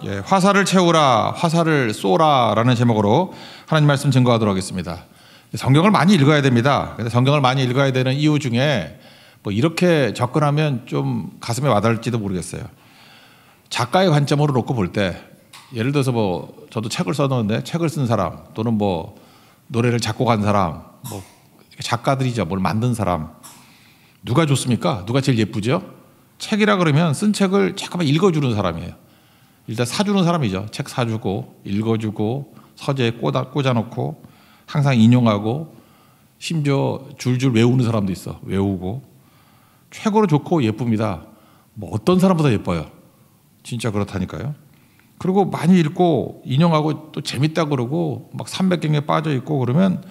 예, 화살을 채우라, 화살을 쏘라라는 제목으로 하나님 말씀 증거하도록 하겠습니다. 성경을 많이 읽어야 됩니다. 근데 성경을 많이 읽어야 되는 이유 중에 뭐 이렇게 접근하면 좀 가슴에 와닿을지도 모르겠어요. 작가의 관점으로 놓고 볼 때, 예를 들어서 뭐 저도 책을 써놓는데 책을 쓴 사람 또는 뭐 노래를 작곡한 사람, 뭐 작가들이죠. 뭘 만든 사람, 누가 좋습니까? 누가 제일 예쁘죠? 책이라 그러면 쓴 책을 잠깐만 읽어주는 사람이에요. 일단 사주는 사람이죠. 책 사주고 읽어주고 서재에 꽂아놓고 항상 인용하고 심지어 줄줄 외우는 사람도 있어. 외우고 최고로 좋고 예쁩니다. 뭐 어떤 사람보다 예뻐요. 진짜 그렇다니까요. 그리고 많이 읽고 인용하고 또 재밌다 그러고 막 300경에 빠져 있고 그러면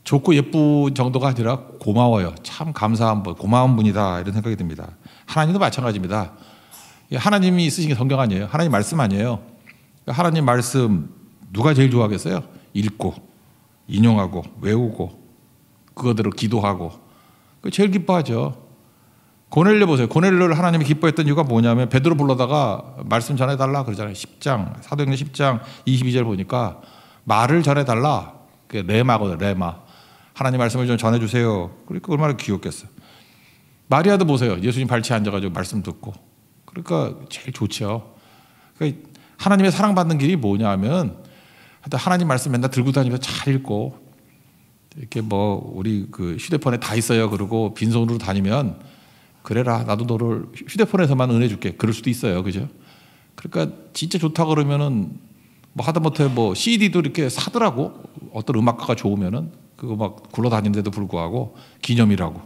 좋고 예쁜 정도가 아니라 고마워요. 참 감사한 분, 고마운 분이다 이런 생각이 듭니다. 하나님도 마찬가지입니다. 하나님이 쓰신 게 성경 아니에요. 하나님 말씀 아니에요. 하나님 말씀 누가 제일 좋아하겠어요? 읽고 인용하고 외우고 그거대로 기도하고 제일 기뻐하죠. 고넬료 보세요. 고넬료를 하나님이 기뻐했던 이유가 뭐냐면 베드로 불러다가 말씀 전해달라 그러잖아요. 10장 사도행전 10장 22절 보니까 말을 전해달라. 그게 레마거든. 레마. 하나님 말씀을 좀 전해주세요. 그러니까 얼마나 귀엽겠어. 마리아도 보세요. 예수님 발치에 앉아가지고 말씀 듣고. 그러니까 제일 좋죠. 그러니까 하나님의 사랑받는 길이 뭐냐면 하나님 말씀 맨날 들고 다니면서 잘 읽고 이렇게 뭐 우리 그 휴대폰에 다 있어요. 그러고 빈손으로 다니면 그래라 나도 너를 휴대폰에서만 은혜 줄게. 그럴 수도 있어요. 그죠? 그러니까 진짜 좋다 그러면은 뭐 하다못해 뭐 CD도 이렇게 사더라고. 어떤 음악가가 좋으면은 그거 막 굴러다니는데도 불구하고 기념이라고.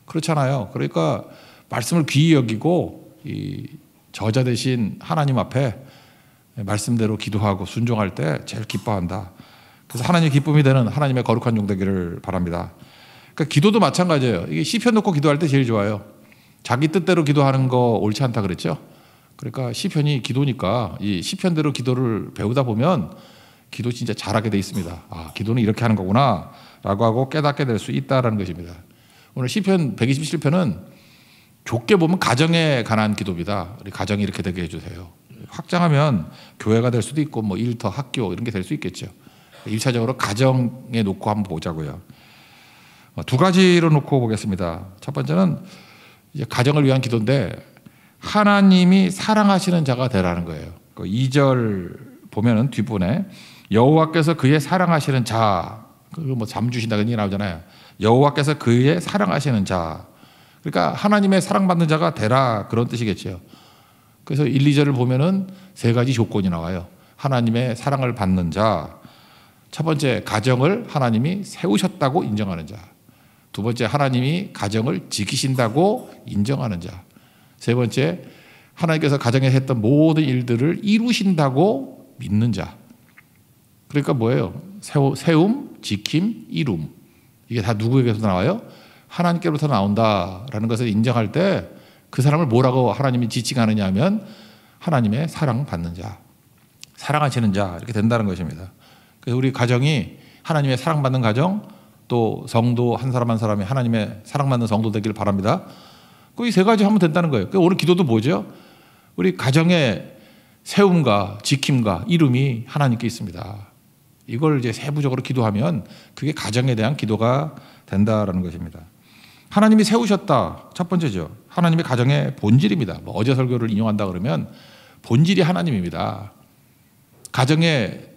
그렇잖아요. 그러니까 말씀을 귀히 여기고 이 저자 대신 하나님 앞에 말씀대로 기도하고 순종할 때 제일 기뻐한다. 그래서 하나님의 기쁨이 되는 하나님의 거룩한 종 되기를 바랍니다. 그러니까 기도도 마찬가지예요. 이게 시편 놓고 기도할 때 제일 좋아요. 자기 뜻대로 기도하는 거 옳지 않다 그랬죠. 그러니까 시편이 기도니까 이 시편대로 기도를 배우다 보면 기도 진짜 잘하게 돼 있습니다. 아, 기도는 이렇게 하는 거구나 라고 하고 깨닫게 될 수 있다라는 것입니다. 오늘 시편 127편은 좁게 보면 가정에 관한 기도입니다. 우리 가정이 이렇게 되게 해주세요. 확장하면 교회가 될 수도 있고 뭐 일터, 학교 이런 게 될 수 있겠죠. 1차적으로 가정에 놓고 한번 보자고요. 두 가지로 놓고 보겠습니다. 첫 번째는 이제 가정을 위한 기도인데 하나님이 사랑하시는 자가 되라는 거예요. 2절 보면은 뒷부분에 여호와께서 그의 사랑하시는 자, 그리고 뭐 잠 주신다 그런 얘기 나오잖아요. 여호와께서 그의 사랑하시는 자. 그러니까 하나님의 사랑받는 자가 되라 그런 뜻이겠죠. 그래서 1, 2절을 보면은 세 가지 조건이 나와요. 하나님의 사랑을 받는 자. 첫 번째, 가정을 하나님이 세우셨다고 인정하는 자. 두 번째, 하나님이 가정을 지키신다고 인정하는 자. 세 번째, 하나님께서 가정에 했던 모든 일들을 이루신다고 믿는 자. 그러니까 뭐예요? 세움, 지킴, 이룸. 이게 다 누구에게서 나와요? 하나님께로부터 나온다라는 것을 인정할 때 그 사람을 뭐라고 하나님이 지칭하느냐 하면 하나님의 사랑받는 자, 사랑하시는 자 이렇게 된다는 것입니다. 그래서 우리 가정이 하나님의 사랑받는 가정, 또 성도 한 사람 한 사람이 하나님의 사랑받는 성도 되길 바랍니다. 이 세 가지 하면 된다는 거예요. 오늘 기도도 뭐죠? 우리 가정의 세움과 지킴과 이름이 하나님께 있습니다. 이걸 이제 세부적으로 기도하면 그게 가정에 대한 기도가 된다라는 것입니다. 하나님이 세우셨다. 첫 번째죠. 하나님의 가정의 본질입니다. 뭐 어제 설교를 인용한다 그러면 본질이 하나님입니다. 가정의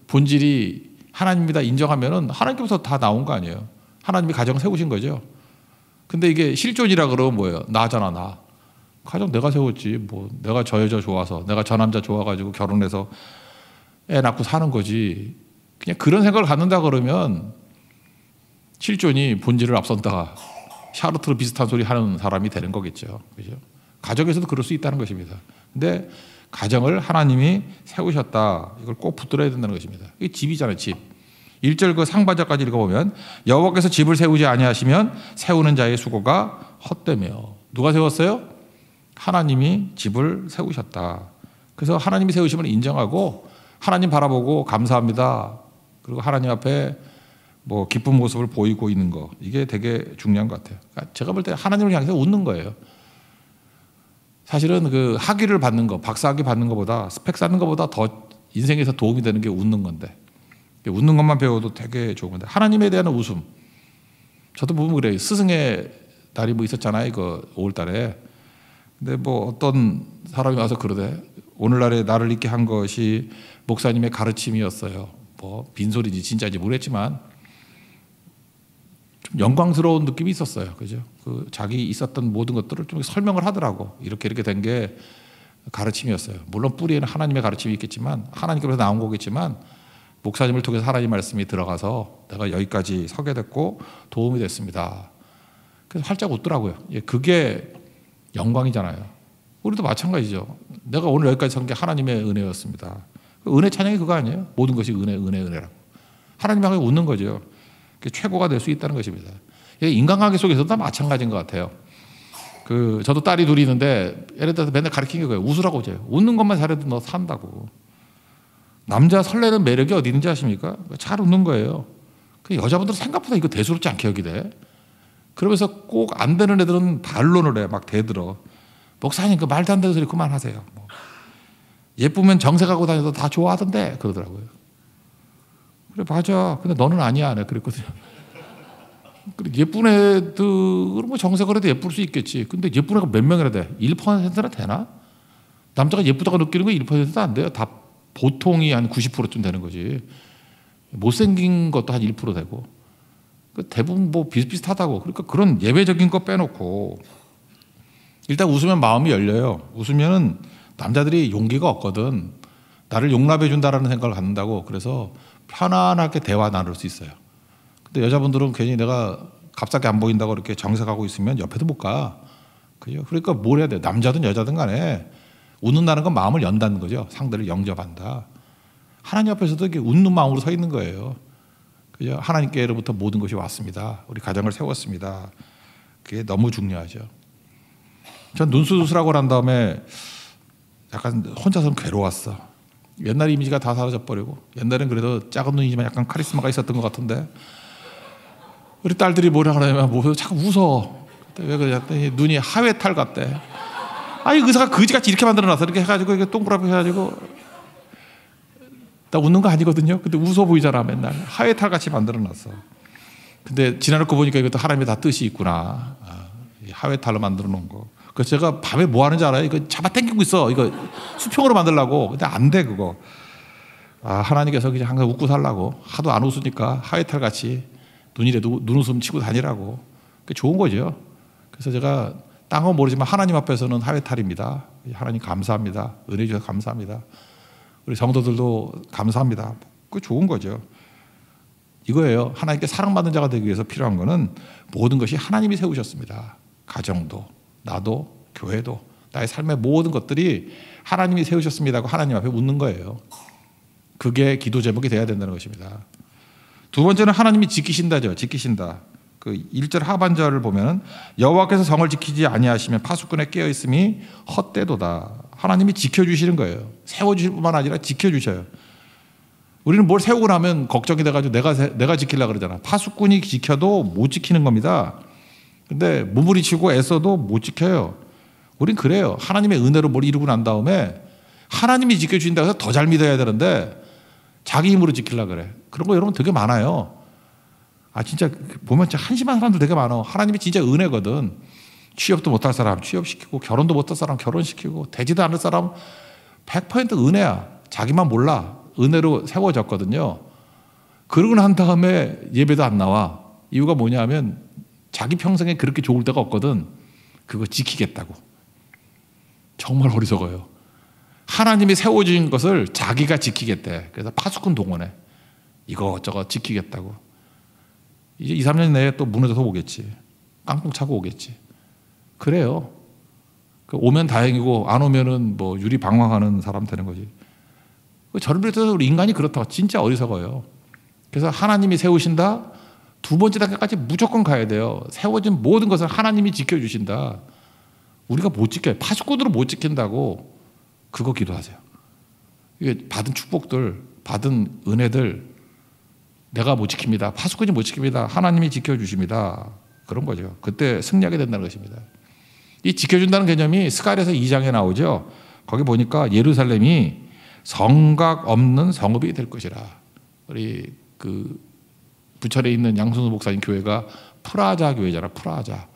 본질이 하나님이다 인정하면은 하나님께서 다 나온 거 아니에요. 하나님이 가정 세우신 거죠. 근데 이게 실존이라 그러면 뭐예요? 나잖아, 나. 가정 내가 세웠지. 뭐 내가 저 여자 좋아서, 내가 저 남자 좋아가지고 결혼해서 애 낳고 사는 거지. 그냥 그런 생각을 갖는다 그러면 실존이 본질을 앞선다. 샤르트로 비슷한 소리 하는 사람이 되는 거겠죠. 그죠? 가정에서도 그럴 수 있다는 것입니다. 근데 가정을 하나님이 세우셨다. 이걸 꼭 붙들어야 된다는 것입니다. 이게 집이잖아요, 집. 1절 그 상반절까지 읽어보면 여호와께서 집을 세우지 아니하시면 세우는 자의 수고가 헛되며. 누가 세웠어요? 하나님이 집을 세우셨다. 그래서 하나님이 세우심을 인정하고 하나님 바라보고 감사합니다. 그리고 하나님 앞에 뭐 기쁜 모습을 보이고 있는 거, 이게 되게 중요한 것 같아요. 그러니까 제가 볼 때 하나님을 향해서 웃는 거예요. 사실은 그 학위를 받는 거, 박사학위 받는 것보다 스펙 쌓는 것보다 더 인생에서 도움이 되는 게 웃는 건데, 웃는 것만 배워도 되게 좋은 건데, 하나님에 대한 웃음. 저도 보면 그래요. 스승의 날이 뭐 있었잖아요. 이거 5월 달에. 근데 뭐 어떤 사람이 와서 그러대. 오늘날에 나를 있게 한 것이 목사님의 가르침이었어요. 뭐 빈소리지 진짜인지 모르겠지만 좀 영광스러운 느낌이 있었어요. 그죠? 그 자기 있었던 모든 것들을 좀 설명을 하더라고. 이렇게 된 게 가르침이었어요. 물론 뿌리에는 하나님의 가르침이 있겠지만, 하나님께서 나온 거겠지만, 목사님을 통해서 하나님 말씀이 들어가서 내가 여기까지 서게 됐고 도움이 됐습니다. 그래서 활짝 웃더라고요. 예, 그게 영광이잖아요. 우리도 마찬가지죠. 내가 오늘 여기까지 선 게 하나님의 은혜였습니다. 은혜 찬양이 그거 아니에요? 모든 것이 은혜라고. 하나님 향해 웃는 거죠. 그게 최고가 될 수 있다는 것입니다. 인간관계 속에서도 다 마찬가지인 것 같아요. 저도 딸이 둘이 있는데 예를 들어서 맨날 가르치는 거예요. 웃으라고 해요. 웃는 것만 잘해도 너 산다고. 남자 설레는 매력이 어디 있는지 아십니까? 잘 웃는 거예요. 여자분들은 생각보다 이거 대수롭지 않게 여기대. 그러면서 꼭 안 되는 애들은 반론을 해. 막 대들어. 목사님 그 말도 안 되는 소리 그만하세요. 뭐. 예쁘면 정색하고 다녀도 다 좋아하던데 그러더라고요. 그래 맞아. 근데 너는 아니야. 내가 그랬거든요. 예쁜 애들은 뭐 정색을 해도 예쁠 수 있겠지. 근데 예쁜 애가 몇 명이나 돼? 1%나 되나? 남자가 예쁘다고 느끼는 건 1%도 안 돼요. 다 보통이 한 90%쯤 되는 거지. 못생긴 것도 한 1% 되고. 대부분 뭐 비슷비슷하다고. 그러니까 그런 예외적인 거 빼놓고 일단 웃으면 마음이 열려요. 웃으면은 남자들이 용기가 없거든. 나를 용납해 준다라는 생각을 갖는다고. 그래서 편안하게 대화 나눌 수 있어요. 근데 여자분들은 괜히 내가 값싸게 안 보인다고 이렇게 정색하고 있으면 옆에도 못 가. 그죠? 그러니까 뭘 해야 돼? 남자든 여자든 간에 웃는다는 건 마음을 연다는 거죠. 상대를 영접한다. 하나님 앞에서도 이렇게 웃는 마음으로 서 있는 거예요. 그죠? 하나님께로부터 모든 것이 왔습니다. 우리 가정을 세웠습니다. 그게 너무 중요하죠. 전 눈수술하고 난 다음에 약간 혼자서는 괴로웠어. 옛날 이미지가 다 사라져 버리고, 옛날엔 그래도 작은 눈이지만 약간 카리스마가 있었던 것 같은데, 우리 딸들이 뭐라 그러냐면 뭐 자꾸 웃어. 왜 그랬더니 눈이 하회탈 같대. 아이 의사가 거지같이 이렇게 만들어놨어. 이렇게 해가지고 이게 동그랗게 해가지고. 나 웃는 거 아니거든요. 근데 웃어 보이잖아 맨날. 하회탈 같이 만들어놨어. 근데 지나놓고 보니까 이것도 하나님의 다 뜻이 있구나. 하회탈로 만들어 놓은 거. 그래서 제가 밤에 뭐 하는지 알아요? 이거 잡아당기고 있어. 이거 수평으로 만들려고. 근데 안 돼 그거. 하나님께서 그냥 항상 웃고 살라고. 하도 안 웃으니까 하회탈 같이 눈이라도 눈웃음 치고 다니라고. 그게 좋은 거죠. 그래서 제가 딴 건 모르지만 하나님 앞에서는 하회탈입니다. 하나님 감사합니다. 은혜 주셔서 감사합니다. 우리 성도들도 감사합니다. 그게 좋은 거죠. 이거예요. 하나님께 사랑받는 자가 되기 위해서 필요한 거는 모든 것이 하나님이 세우셨습니다. 가정도, 나도, 교회도, 나의 삶의 모든 것들이 하나님이 세우셨습니다 하고 하나님 앞에 웃는 거예요. 그게 기도 제목이 돼야 된다는 것입니다. 두 번째는 하나님이 지키신다죠. 지키신다. 그 1절 하반절을 보면 여호와께서 성을 지키지 아니하시면 파수꾼에 깨어 있음이 헛되도다. 하나님이 지켜주시는 거예요. 세워주실 뿐만 아니라 지켜주셔요. 우리는 뭘 세우고 나면 걱정이 돼가지고 내가 지키려고 그러잖아. 파수꾼이 지켜도 못 지키는 겁니다. 근데 무무리치고 애써도 못 지켜요. 우린 그래요. 하나님의 은혜로 뭘 이루고 난 다음에 하나님이 지켜주신다고 해서 더 잘 믿어야 되는데 자기 힘으로 지키려고 그래. 그런 거 여러분 되게 많아요. 진짜 보면 진짜 한심한 사람들 되게 많아. 하나님이 진짜 은혜거든. 취업도 못할 사람 취업시키고, 결혼도 못할 사람 결혼시키고, 되지도 않을 사람 100% 은혜야. 자기만 몰라. 은혜로 세워졌거든요. 그러고 난 다음에 예배도 안 나와. 이유가 뭐냐면 자기 평생에 그렇게 좋을 때가 없거든. 그거 지키겠다고. 정말 어리석어요. 하나님이 세워주신 것을 자기가 지키겠대. 그래서 파수꾼 동원해. 이것저것 지키겠다고. 이제 2, 3년 내에 또 무너져서 오겠지. 깡통 차고 오겠지. 그래요. 오면 다행이고 안 오면은 뭐 유리 방황하는 사람 되는 거지. 저를 비롯해서 우리 인간이 그렇다고. 진짜 어리석어요. 그래서 하나님이 세우신다. 두 번째 단계까지 무조건 가야 돼요. 세워진 모든 것을 하나님이 지켜주신다. 우리가 못 지켜요. 파수꾼으로 못 지킨다고. 그거 기도하세요. 이게 받은 축복들, 받은 은혜들 내가 못 지킵니다. 파수꾼이 못 지킵니다. 하나님이 지켜주십니다. 그런 거죠. 그때 승리하게 된다는 것입니다. 이 지켜준다는 개념이 스가랴서 2장에 나오죠. 거기 보니까 예루살렘이 성곽 없는 성읍이 될 것이라. 우리 그 부천에 있는 양순수 목사님 교회가 프라자 교회잖아. 프라자.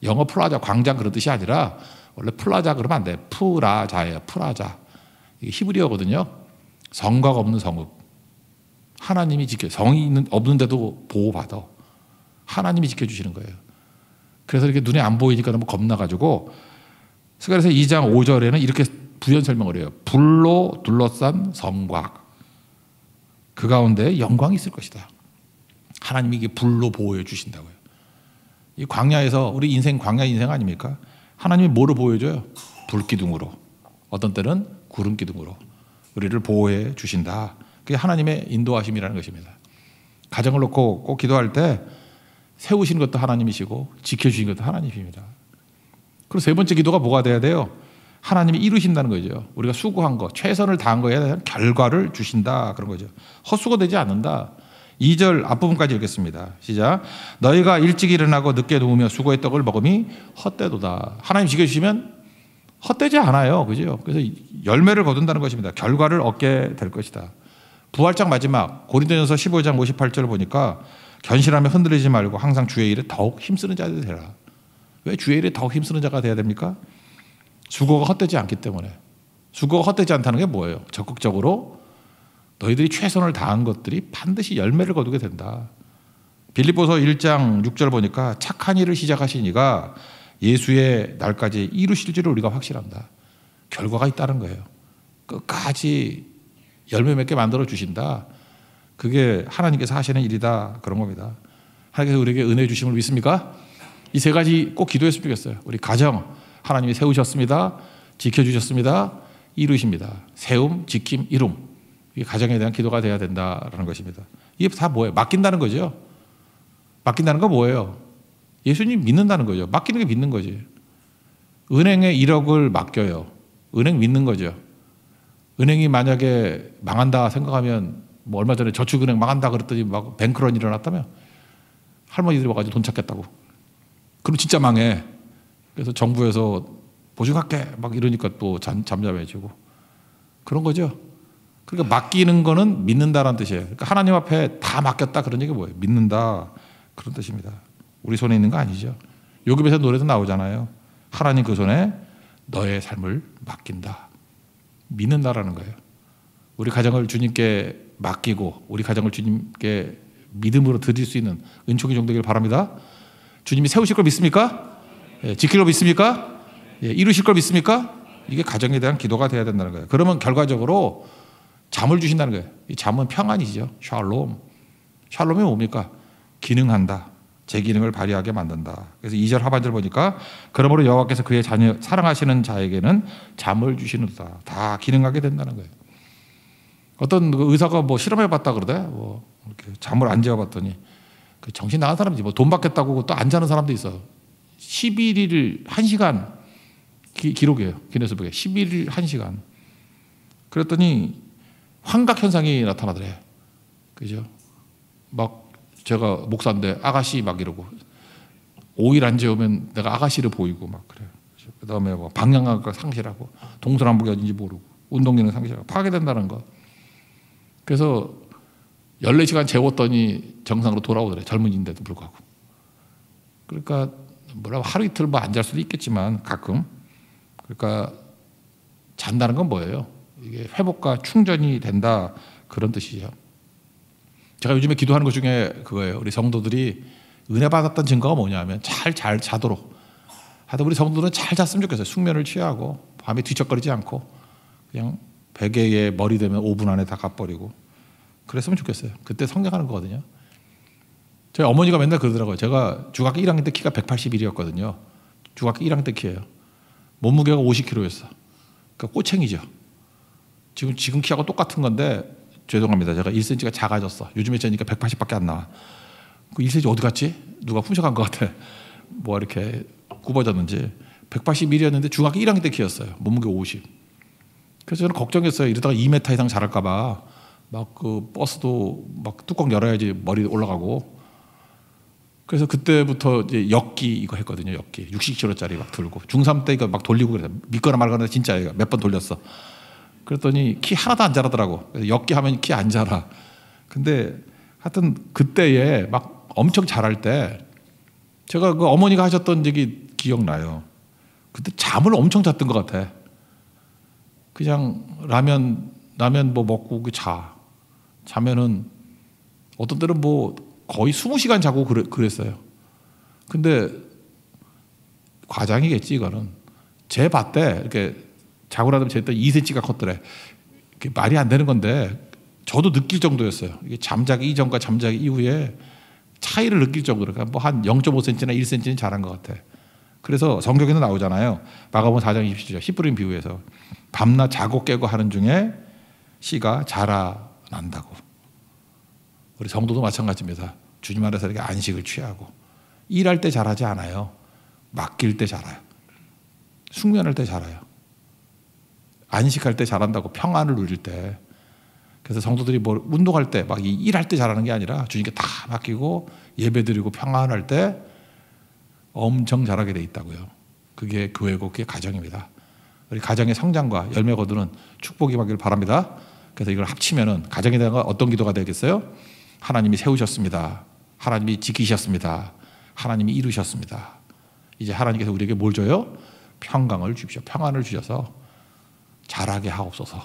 영어 프라자 광장 그런 뜻이 아니라 원래 플라자 그러면 안 돼. 프라자예요. 프라자. 이게 히브리어거든요. 성곽 없는 성읍. 하나님이 지켜. 성이 없는데도 보호받아. 하나님이 지켜주시는 거예요. 그래서 이렇게 눈에 안 보이니까 너무 겁나가지고 스가랴서 2장 5절에는 이렇게 부연 설명을 해요. 불로 둘러싼 성곽. 그 가운데 영광이 있을 것이다. 하나님이 이게 불로 보호해 주신다고요. 이 광야에서 우리 인생 광야 인생 아닙니까? 하나님이 뭐로 보여줘요? 불기둥으로. 어떤 때는 구름기둥으로 우리를 보호해 주신다. 그게 하나님의 인도하심이라는 것입니다. 가정을 놓고 꼭 기도할 때 세우시는 것도 하나님이시고 지켜주시는 것도 하나님입니다. 그리고 세 번째 기도가 뭐가 돼야 돼요? 하나님이 이루신다는 거죠. 우리가 수고한 거, 최선을 다한 거에 대한 결과를 주신다. 그런 거죠. 헛수고 되지 않는다. 2절 앞부분까지 읽겠습니다. 시작. 너희가 일찍 일어나고 늦게 누우며 수고의 떡을 먹음이 헛되도다. 하나님 지켜주시면 헛되지 않아요. 그죠? 그래서 열매를 거둔다는 것입니다. 결과를 얻게 될 것이다. 부활장 마지막 고린도전서 15장 58절을 보니까 견실하며 흔들리지 말고 항상 주의 일에 더욱 힘쓰는 자들이 되라. 왜 주의 일에 더욱 힘쓰는 자가 돼야 됩니까? 수고가 헛되지 않기 때문에. 수고가 헛되지 않다는 게 뭐예요? 적극적으로 너희들이 최선을 다한 것들이 반드시 열매를 거두게 된다. 빌립보서 1장 6절 보니까 착한 일을 시작하신 이가 예수의 날까지 이루실 줄을 우리가 확실한다. 결과가 있다는 거예요. 끝까지 열매 맺게 만들어 주신다. 그게 하나님께서 하시는 일이다. 그런 겁니다. 하나님께서 우리에게 은혜 주심을 믿습니까? 이 세 가지 꼭 기도했으면 좋겠어요. 우리 가정 하나님이 세우셨습니다. 지켜주셨습니다. 이루십니다. 세움, 지킴, 이룸. 이게 가정에 대한 기도가 돼야 된다라는 것입니다. 이게 다 뭐예요? 맡긴다는 거죠. 맡긴다는 건 뭐예요? 예수님 믿는다는 거죠. 맡기는 게 믿는 거지. 은행에 1억을 맡겨요. 은행 믿는 거죠. 은행이 만약에 망한다 생각하면 뭐 얼마 전에 저축은행 망한다 그랬더니 막 뱅크런 일어났다며 할머니들이 와가지고 돈 찾겠다고. 그럼 진짜 망해. 그래서 정부에서 보증할게 막 이러니까 또 잠잠해지고 그런 거죠. 그러니까 맡기는 거는 믿는다라는 뜻이에요. 그러니까 하나님 앞에 다 맡겼다 그런 얘기가 뭐예요? 믿는다 그런 뜻입니다. 우리 손에 있는 거 아니죠. 요금에서 노래도 나오잖아요. 하나님 그 손에 너의 삶을 맡긴다. 믿는다라는 거예요. 우리 가정을 주님께 맡기고 우리 가정을 주님께 믿음으로 드릴 수 있는 은총이 종되길 바랍니다. 주님이 세우실 걸 믿습니까? 예, 지킬 걸 믿습니까? 예, 이루실 걸 믿습니까? 이게 가정에 대한 기도가 돼야 된다는 거예요. 그러면 결과적으로 잠을 주신다는 거예요. 이 잠은 평안이죠. 샬롬. 샬롬이 뭡니까? 기능한다. 제 기능을 발휘하게 만든다. 그래서 2절 하반절 보니까 그러므로 여호와께서 그의 자녀 사랑하시는 자에게는 잠을 주시는다. 다 기능하게 된다는 거예요. 어떤 의사가 뭐 실험해봤다 그러대. 뭐 이렇게 잠을 안 재워봤더니 그 정신 나간 사람이지. 뭐 돈 받겠다고 또 안 자는 사람도 있어. 11일 1시간 기록이에요. 기네스북에 11일 1시간. 그랬더니 환각 현상이 나타나더래. 그죠? 막 제가 목사인데 아가씨 막 이러고 5일 안 재우면 내가 아가씨를 보이고 막 그래요. 그다음에 뭐 방향감각 상실하고 동서남북이 어딘지 모르고 운동기능 상실하고 파괴된다는 거. 그래서 14시간 재웠더니 정상으로 돌아오더래. 젊은이인데도 불구하고. 그러니까 뭐라고 하루 이틀 뭐 안 잘 수도 있겠지만 가끔. 그러니까 잔다는 건 뭐예요? 이게 회복과 충전이 된다 그런 뜻이죠. 제가 요즘에 기도하는 것 중에 그거예요. 우리 성도들이 은혜 받았던 증거가 뭐냐면 잘 자도록. 하여튼 우리 성도들은 잘 잤으면 좋겠어요. 숙면을 취하고 밤에 뒤척거리지 않고 그냥 베개에 머리 대면 5분 안에 다 가버리고 그랬으면 좋겠어요. 그때 성장하는 거거든요. 저희 어머니가 맨날 그러더라고요. 제가 중학교 1학년 때 키가 181이었거든요. 중학교 1학년 때 키예요. 몸무게가 50kg였어. 그러니까 꼬챙이죠. 지금 키하고 똑같은 건데 죄송합니다. 제가 1cm가 작아졌어. 요즘에 재니까 180밖에 안 나와. 그 1cm 어디 갔지? 누가 훔쳐간 것 같아. 뭐 이렇게 굽어졌는지. 181이었는데 중학교 1학년 때 키였어요. 몸무게 50. 그래서 저는 걱정했어요. 이러다가 2m 이상 자랄까 봐. 막 그 버스도 막 뚜껑 열어야지 머리 올라가고. 그래서 그때부터 이제 엮기 이거 했거든요. 엮기 60kg짜리 막 들고 중3 때 이거 막 돌리고 그래서 믿거나 말거나 진짜 몇 번 돌렸어. 그랬더니 키 하나도 안 자라더라고. 그래서 엮기 하면 키 안 자라. 근데 하여튼 그때에 막 엄청 자랄 때 제가 그 어머니가 하셨던 얘기 기억나요. 그때 잠을 엄청 잤던 것 같아. 그냥 라면 뭐 먹고 자면은 어떤 때는 뭐 거의 20시간 자고 그랬어요. 근데 과장이겠지 이거는. 제 밭때 이렇게 자고 나면 제 때 2cm가 컸더래. 말이 안 되는 건데 저도 느낄 정도였어요. 이게 잠자기 이전과 잠자기 이후에 차이를 느낄 정도로 그러니까 뭐 한 0.5cm나 1cm는 자란 것 같아. 그래서 성경에는 나오잖아요. 마가복음 4장 20절 씨뿌린 비유에서 밤낮 자고 깨고 하는 중에 씨가 자라난다고. 우리 성도도 마찬가지입니다. 주님 안에서 이렇게 안식을 취하고 일할 때 자라지 않아요. 맡길 때 자라요. 숙면할 때 자라요. 안식할 때 자란다고. 평안을 누릴 때. 그래서 성도들이 뭐 운동할 때 막 일할 때 자라는 게 아니라 주님께 다 맡기고 예배드리고 평안할 때 엄청 자라게 돼 있다고요. 그게 교회고 그게 가정입니다. 우리 가정의 성장과 열매 거두는 축복이 받기를 바랍니다. 그래서 이걸 합치면은 가정에 대한 어떤 기도가 되겠어요? 하나님이 세우셨습니다. 하나님이 지키셨습니다. 하나님이 이루셨습니다. 이제 하나님께서 우리에게 뭘 줘요? 평강을 주십시오. 평안을 주셔서 자라게 하옵소서.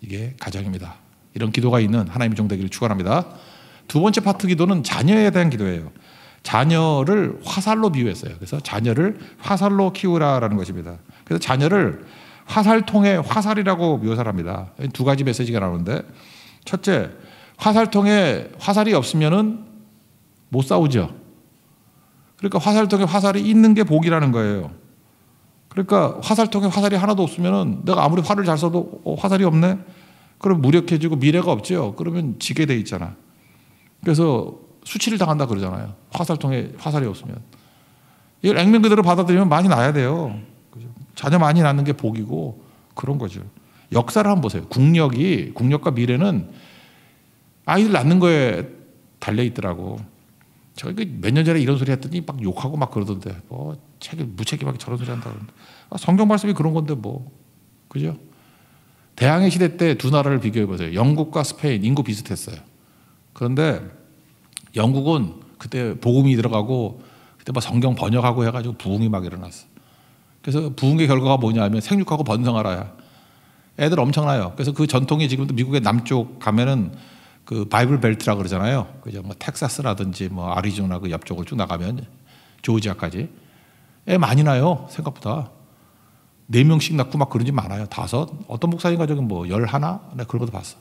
이게 가정입니다. 이런 기도가 있는 하나님의 종 되기를 축원합니다. 두 번째 파트 기도는 자녀에 대한 기도예요. 자녀를 화살로 비유했어요. 그래서 자녀를 화살로 키우라라는 것입니다. 그래서 자녀를 화살통의 화살이라고 묘사를 합니다. 두 가지 메시지가 나오는데, 첫째, 화살통에 화살이 없으면은 못 싸우죠. 그러니까 화살통에 화살이 있는 게 복이라는 거예요. 그러니까 화살통에 화살이 하나도 없으면은 내가 아무리 활을 잘 쏴도 화살이 없네? 그럼 무력해지고 미래가 없죠. 그러면 지게 돼 있잖아. 그래서 수치를 당한다 그러잖아요. 화살통에 화살이 없으면. 이걸 액면 그대로 받아들이면 많이 나야 돼요. 그죠? 자녀 많이 낳는 게 복이고 그런 거죠. 역사를 한번 보세요. 국력과 미래는 아이들 낳는 거에 달려 있더라고. 제가 몇 년 전에 이런 소리 했더니 막 욕하고 막 그러던데, 뭐 무책임하게 저런 소리 한다 그러는데, 성경 말씀이 그런 건데 뭐, 그죠? 대항해 시대 때 두 나라를 비교해 보세요. 영국과 스페인 인구 비슷했어요. 그런데 영국은 그때 복음이 들어가고 그때 막 성경 번역하고 해가지고 부흥이 막 일어났어. 그래서 부흥의 결과가 뭐냐면 생육하고 번성하라야. 애들 엄청나요. 그래서 그 전통이 지금도 미국의 남쪽 가면은 그 바이블 벨트라 그러잖아요. 그죠? 뭐 텍사스라든지 뭐 아리조나 그 옆쪽을 쭉 나가면 조지아까지 애 많이 나요. 생각보다 4명씩 낳고 막 그런 집 많아요. 5. 어떤 목사님 가족은 뭐 11? 네, 그런 것도 봤어.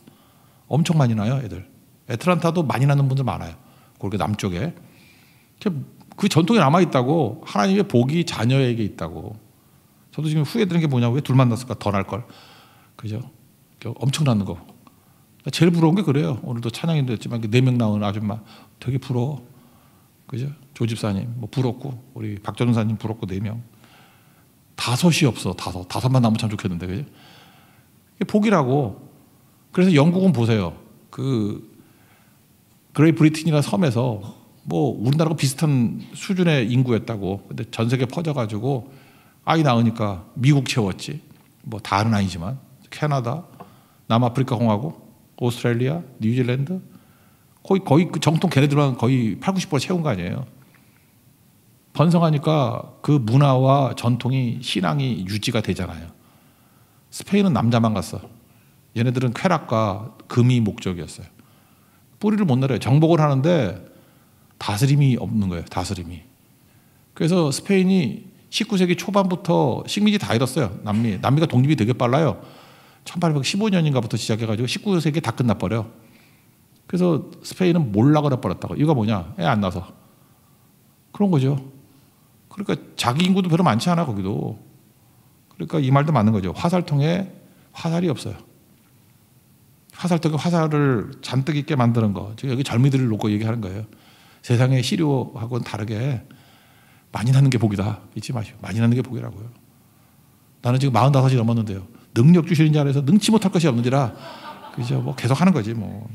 엄청 많이 나요, 애들. 애틀란타도 많이 낳는 분들 많아요. 그렇게 남쪽에. 그 전통이 남아 있다고. 하나님의 복이 자녀에게 있다고. 저도 지금 후회되는 게 뭐냐고. 왜 둘만 낳았을까? 더 날 걸. 그죠? 엄청 낳는 거. 제일 부러운 게 그래요. 오늘도 찬양인도 했지만 4명 낳은 아줌마 되게 부러워. 그죠? 조 집사님 뭐 부럽고 우리 박 전사님 부럽고 4명. 5이 없어. 5만 낳으면 참 좋겠는데, 그죠? 이게 복이라고. 그래서 영국은 보세요. 그 그레이트 브리튼이라는 섬에서 뭐 우리나라가 비슷한 수준의 인구였다고. 근데 전 세계 퍼져가지고 아이 낳으니까 미국 채웠지. 뭐 다는 아니지만 캐나다, 남아프리카 공화국, 오스트레일리아, 뉴질랜드 거의 그 정통 걔네들만 거의 80-90% 채운 거 아니에요. 번성하니까 그 문화와 전통이 신앙이 유지가 되잖아요. 스페인은 남자만 갔어. 얘네들은 쾌락과 금이 목적이었어요. 뿌리를 못 내려요. 정복을 하는데 다스림이 없는 거예요. 다스림이. 그래서 스페인이 19세기 초반부터 식민지 다 잃었어요. 남미가 독립이 되게 빨라요. 1815년인가부터 시작해가지고 19세기에 다 끝나버려. 그래서 스페인은 몰락을 해버렸다고. 이유가 뭐냐? 애 안 낳아서. 그런 거죠. 그러니까 자기 인구도 별로 많지 않아 거기도. 그러니까 이 말도 맞는 거죠. 화살통에 화살이 없어요. 화살통에 화살을 잔뜩 있게 만드는 거. 지금 여기 젊이들을 놓고 얘기하는 거예요. 세상의 시류하고는 다르게 많이 낳는 게 복이다. 잊지 마시오. 많이 낳는 게 복이라고요. 나는 지금 45이 넘었는데요. 능력 주시는 자리에서 능치 못할 것이 없는지라. 그죠? 뭐 계속 하는 거지 뭐.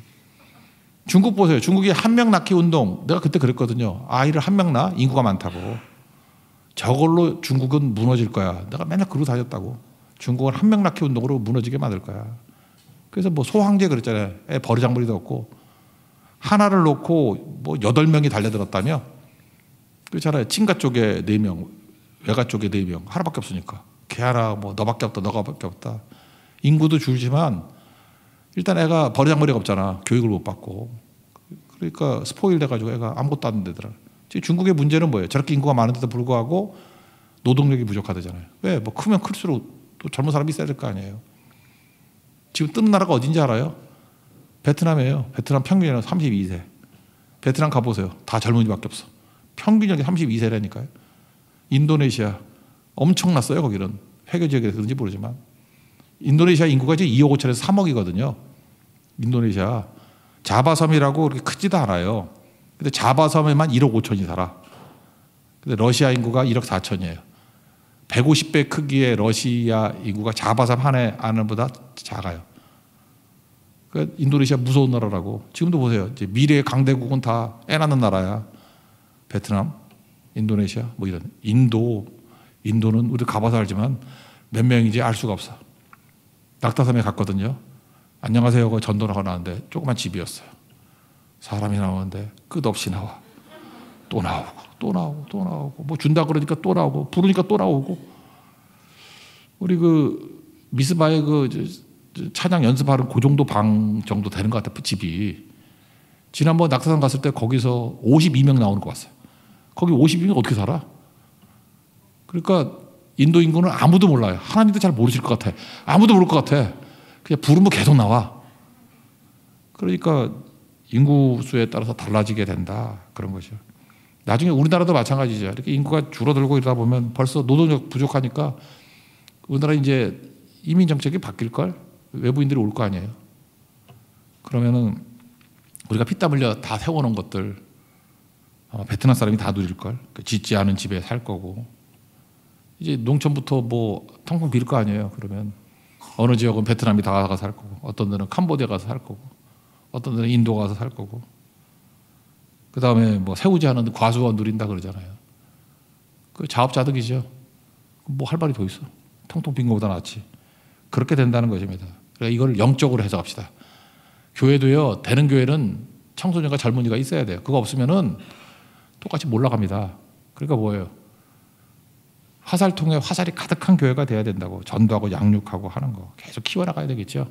중국 보세요. 중국이 한 명 낳기 운동. 내가 그때 그랬거든요. 아이를 한 명 낳아 인구가 많다고. 저걸로 중국은 무너질 거야. 내가 맨날 그러고 다녔다고. 중국은 한 명 낳기 운동으로 무너지게 만들 거야. 그래서 뭐 소황제 그랬잖아요. 애 버르장머리도 없고. 하나를 놓고 뭐 8명이 달려들었다며. 그렇잖아요. 친가 쪽에 4명, 외가 쪽에 4명. 하나밖에 없으니까. 걔 하나 뭐 너밖에 없다, 너가밖에 없다. 인구도 줄지만 일단 애가 버르장머리가 없잖아. 교육을 못 받고. 그러니까 스포일 돼가지고 애가 아무것도 안 되더라. 지금 중국의 문제는 뭐예요? 저렇게 인구가 많은데도 불구하고 노동력이 부족하다잖아요. 왜? 뭐 크면 클수록 또 젊은 사람이 있어야 될 거 아니에요. 지금 뜨는 나라가 어딘지 알아요? 베트남이에요. 베트남 평균 연령 32세. 베트남 가보세요. 다 젊은이밖에 없어. 평균 연령이 32세라니까요. 인도네시아 엄청났어요. 거기는 회교 지역에서 그런지 모르지만 인도네시아 인구가 지금 2억 5천에서 3억이거든요. 인도네시아 자바섬이라고 그렇게 크지도 않아요. 근데 자바섬에만 1억 5천이 살아. 근데 러시아 인구가 1억 4천이에요. 150배 크기의 러시아 인구가 자바섬 하나에 안보다 작아요. 그 인도네시아 무서운 나라라고. 지금도 보세요. 이제 미래의 강대국은 다 애 낳는 나라야. 베트남, 인도네시아, 뭐 이런. 인도는 우리 가봐서 알지만 몇 명인지 알 수가 없어. 낙타섬에 갔거든요. 안녕하세요. 그 전도라고 나왔는데 조그만 집이었어요. 사람이 나오는데 끝없이 나와. 또 나오고, 또 나오고, 또 나오고. 뭐 준다 그러니까 또 나오고, 부르니까 또 나오고. 우리 그 미스바의 그 찬양 연습하는 그 정도 방 정도 되는 것 같아, 집이. 지난번 낙타산 갔을 때 거기서 52명 나오는 거 봤어요. 거기 52명 어떻게 살아? 그러니까 인도 인구는 아무도 몰라요. 하나님도 잘 모르실 것 같아. 아무도 모를 것 같아. 그냥 부르면 계속 나와. 그러니까 인구수에 따라서 달라지게 된다. 그런 거죠. 나중에 우리나라도 마찬가지죠. 이렇게 인구가 줄어들고 이러다 보면 벌써 노동력 부족하니까 우리나라 이제 이민 정책이 바뀔 걸. 외부인들이 올 거 아니에요. 그러면은 우리가 피땀 흘려 다 세워놓은 것들 베트남 사람이 다 누릴 걸. 짓지 않은 집에 살 거고. 이제 농촌부터 뭐 텅텅 빌 거 아니에요. 그러면 어느 지역은 베트남이 다 가서 살 거고, 어떤 데는 캄보디아 가서 살 거고, 어떤 데는 인도 가서 살 거고. 그 다음에 뭐 세우지 않은 과수원 누린다 그러잖아요. 그 자업자득이죠. 뭐 할 말이 더 있어. 텅텅 빈 것보다 낫지. 그렇게 된다는 것입니다. 그러니까 이걸 영적으로 해석합시다. 교회도요, 되는 교회는 청소년과 젊은이가 있어야 돼요. 그거 없으면은 똑같이 몰락합니다. 그러니까 뭐예요? 화살통에 화살이 가득한 교회가 돼야 된다고. 전도하고 양육하고 하는 거 계속 키워나가야 되겠죠.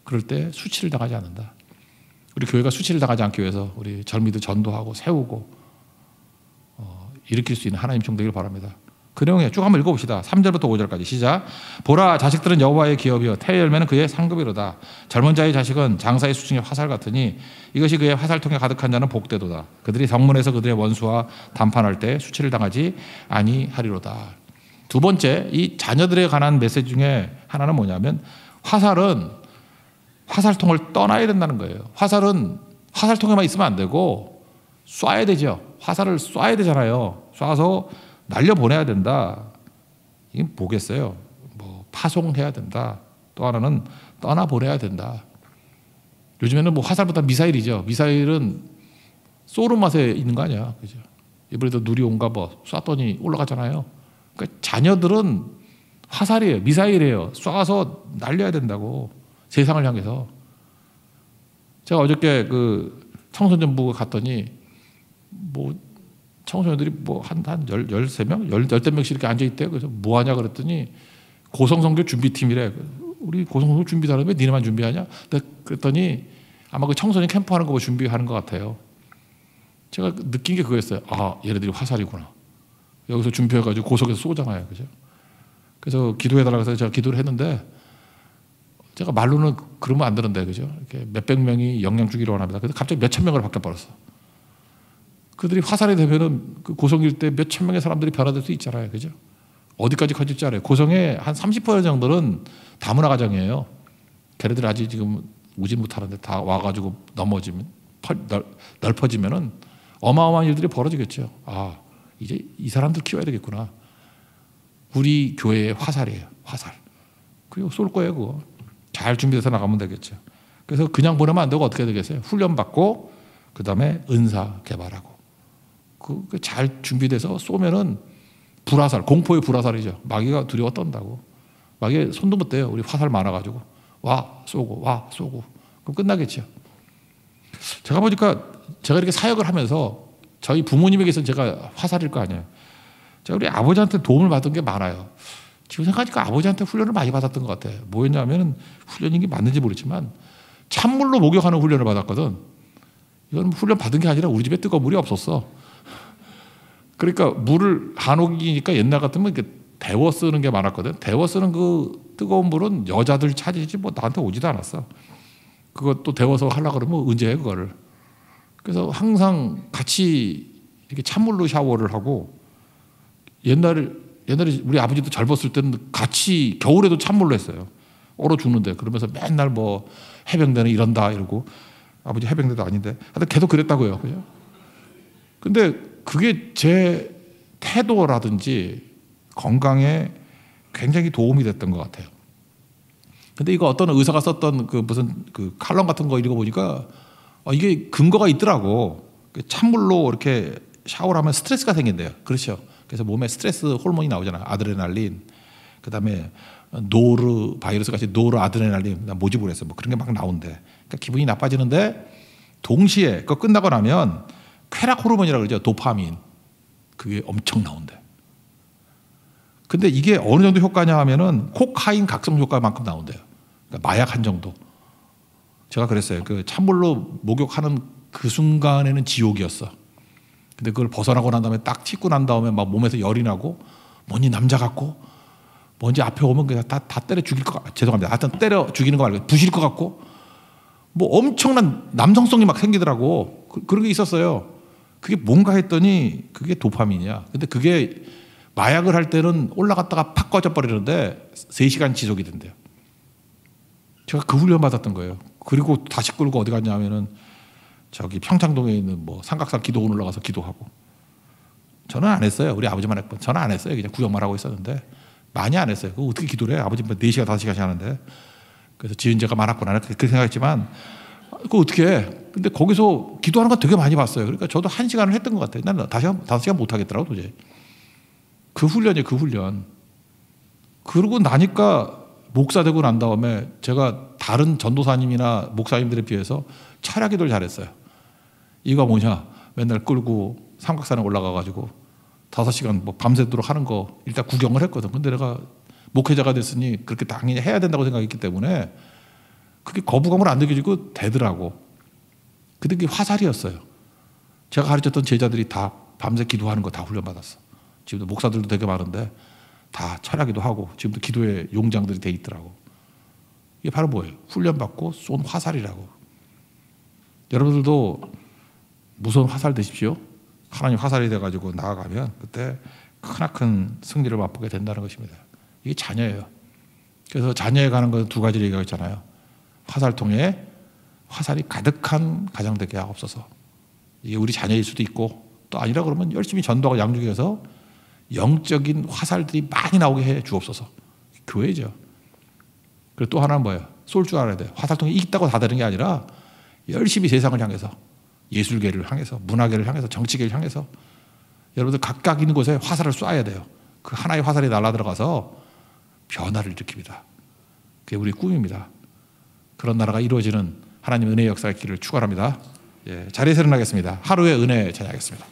그럴 때 수치를 당하지 않는다. 우리 교회가 수치를 당하지 않기 위해서 우리 젊이들 전도하고 세우고 일으킬 수 있는 하나님 종 되길 바랍니다. 그 내용에 쭉 한번 읽어봅시다. 3절부터 5절까지 시작. 보라, 자식들은 여호와의 기업이요 태의 열매는 그의 상급이로다. 젊은 자의 자식은 장사의 수중의 화살 같으니 이것이 그의 화살통에 가득한 자는 복되도다. 그들이 성문에서 그들의 원수와 담판할 때 수치를 당하지 아니하리로다. 두 번째, 이 자녀들에 관한 메시지 중에 하나는 뭐냐면 화살은 화살통을 떠나야 된다는 거예요. 화살은 화살통에만 있으면 안 되고 쏴야 되죠. 화살을 쏴야 되잖아요. 쏴서 날려보내야 된다. 이게 뭐겠어요? 뭐 파송해야 된다. 또 하나는 떠나보내야 된다. 요즘에는 뭐 화살보다 미사일이죠. 미사일은 쏘는 맛에 있는 거 아니야. 그죠? 이번에도 누리온가 뭐 쐈더니 올라가잖아요. 그러니까 자녀들은 화살이에요. 미사일이에요. 쏴서 날려야 된다고. 세상을 향해서. 제가 어저께 그 청소년부 갔더니 뭐 청소년들이 뭐 한 13명? 10명씩 이렇게 앉아있대요. 그래서 뭐 하냐 그랬더니 고성선교 준비팀이래. 우리 고성선교 준비하는데 니네만 준비하냐? 그랬더니 아마 그 청소년 캠프 하는 거 준비하는 것 같아요. 제가 느낀 게 그거였어요. 아, 얘네들이 화살이구나. 여기서 준비해가지고 고속에서 쏘잖아요. 그죠? 그래서 기도해달라고 해서 제가 기도를 했는데 제가 말로는 그러면 안 되는데, 그죠? 이렇게 몇백 명이 영양 주기를 원합니다. 그래서 갑자기 몇천 명으로 바뀌어버렸어. 그들이 화살이 되면은 그 고성일 때 몇천 명의 사람들이 변화될 수 있잖아요. 그죠? 어디까지 커질지 알아요. 고성의 한 30% 정도는 다문화 가정이에요. 걔네들 아직 지금 오지 못하는데 다 와가지고 넘어지면, 넓어지면은 어마어마한 일들이 벌어지겠죠. 아, 이제 이 사람들 키워야 되겠구나. 우리 교회의 화살이에요. 화살. 그리고 쏠 거예요, 그거. 잘 준비해서 나가면 되겠죠. 그래서 그냥 보내면 안 되고 어떻게 되겠어요? 훈련받고 그다음에 은사 개발하고 잘 준비돼서 쏘면은 불화살, 공포의 불화살이죠. 마귀가 두려워 떤다고. 마귀 손도 못 대요. 우리 화살 많아가지고 와 쏘고 그럼 끝나겠죠. 제가 보니까 제가 이렇게 사역을 하면서 저희 부모님에게서 제가 화살일 거 아니에요. 제가 우리 아버지한테 도움을 받은 게 많아요. 지금 생각하니까 아버지한테 훈련을 많이 받았던 것 같아요. 뭐였냐면은 훈련인 게 맞는지 모르지만 찬물로 목욕하는 훈련을 받았거든. 이건 훈련 받은 게 아니라 우리 집에 뜨거운 물이 없었어. 그러니까 물을 한옥이니까 옛날 같으면 이렇게 데워 쓰는 게 많았거든. 데워 쓰는 그 뜨거운 물은 여자들 차지지 뭐 나한테 오지도 않았어. 그것도 데워서 하려고 그러면 언제 해 그거를. 그래서 항상 같이 이렇게 찬물로 샤워를 하고 옛날에 우리 아버지도 젊었을 때는 같이 겨울에도 찬물로 했어요. 얼어 죽는데 그러면서 맨날 뭐 해병대는 이런다 이러고 아버지 해병대도 아닌데 하여튼 계속 그랬다고요. 그죠? 근데 그게 제 태도라든지 건강에 굉장히 도움이 됐던 것 같아요. 근데 이거 어떤 의사가 썼던 그 무슨 그 칼럼 같은 거 읽어보니까 이게 근거가 있더라고. 찬물로 이렇게 샤워를 하면 스트레스가 생긴대요. 그렇죠. 그래서 몸에 스트레스 호르몬이 나오잖아요. 아드레날린, 그다음에 노르 바이러스 같이 노르 아드레날린 모집을 해서 뭐 그런 게 막 나온대. 그러니까 기분이 나빠지는데 동시에 그거 끝나고 나면 쾌락 호르몬이라고 그러죠. 도파민. 그게 엄청 나온대. 근데 이게 어느 정도 효과냐 하면은 코카인 각성 효과만큼 나온대요. 그러니까 마약 한 정도. 제가 그랬어요. 그 찬물로 목욕하는 그 순간에는 지옥이었어. 근데 그걸 벗어나고 난 다음에 딱 씻고 난 다음에 막 몸에서 열이 나고 뭔지 남자 같고 뭔지 앞에 오면 그냥 다 때려 죽일 것 같고 죄송합니다. 하여튼 때려 죽이는 거 말고 부실 것 같고 뭐 엄청난 남성성이 막 생기더라고. 그런 게 있었어요. 그게 뭔가 했더니 그게 도파민이야. 근데 그게 마약을 할 때는 올라갔다가 팍 꺼져버리는데 3시간 지속이 된대요. 제가 그 훈련 받았던 거예요. 그리고 다시 끌고 어디 갔냐면은 저기 평창동에 있는 뭐 삼각산 기도원 올라가서 기도하고. 저는 안 했어요. 우리 아버지만 했고 저는 안 했어요. 그냥 구경만 하고 있었는데 많이 안 했어요. 그거 어떻게 기도를 해? 아버지 4시간 5시간씩 하는데. 그래서 지은 죄가 많았구나 그렇게 생각했지만 그거 어떻게 해? 근데 거기서 기도하는 거 되게 많이 봤어요. 그러니까 저도 1시간을 했던 것 같아요. 나는 5시간 못 하겠더라고 도저히. 그 훈련이에요. 그 훈련. 그러고 나니까 목사 되고 난 다음에 제가 다른 전도사님이나 목사님들에 비해서 철야기도를 잘했어요. 이거 뭐냐? 맨날 끌고 삼각산에 올라가가지고 5시간 뭐 밤새도록 하는 거 일단 구경을 했거든. 근데 내가 목회자가 됐으니 그렇게 당연히 해야 된다고 생각했기 때문에 그게 거부감을 안 느껴지고 되더라고. 근데 그게 화살이었어요. 제가 가르쳤던 제자들이 다 밤새 기도하는 거 다 훈련받았어. 지금도 목사들도 되게 많은데 다 철야기도 하고 지금도 기도의 용장들이 돼 있더라고. 이게 바로 뭐예요? 훈련받고 쏜 화살이라고. 여러분들도 무서운 화살 되십시오. 하나님 화살이 돼가지고 나아가면 그때 크나큰 승리를 맛보게 된다는 것입니다. 이게 자녀예요. 그래서 자녀에 가는 건 2가지를 얘기했잖아요. 화살통에 화살이 가득한 가정 되게 하옵소서. 이게 우리 자녀일 수도 있고 또 아니라 그러면 열심히 전도하고 양육해서 영적인 화살들이 많이 나오게 해 주옵소서. 교회죠. 그리고 또 하나는 뭐예요? 쏠 줄 알아야 돼요. 화살통이 있다고 다 되는 게 아니라 열심히 세상을 향해서 예술계를 향해서 문화계를 향해서 정치계를 향해서 여러분들 각각 있는 곳에 화살을 쏴야 돼요. 그 하나의 화살이 날아들어가서 변화를 일으킵니다. 그게 우리 꿈입니다. 그런 나라가 이루어지는 하나님의 은혜의 역사의 길을 축원합니다. 자리에서 일어나겠습니다. 하루의 은혜 찬양하겠습니다.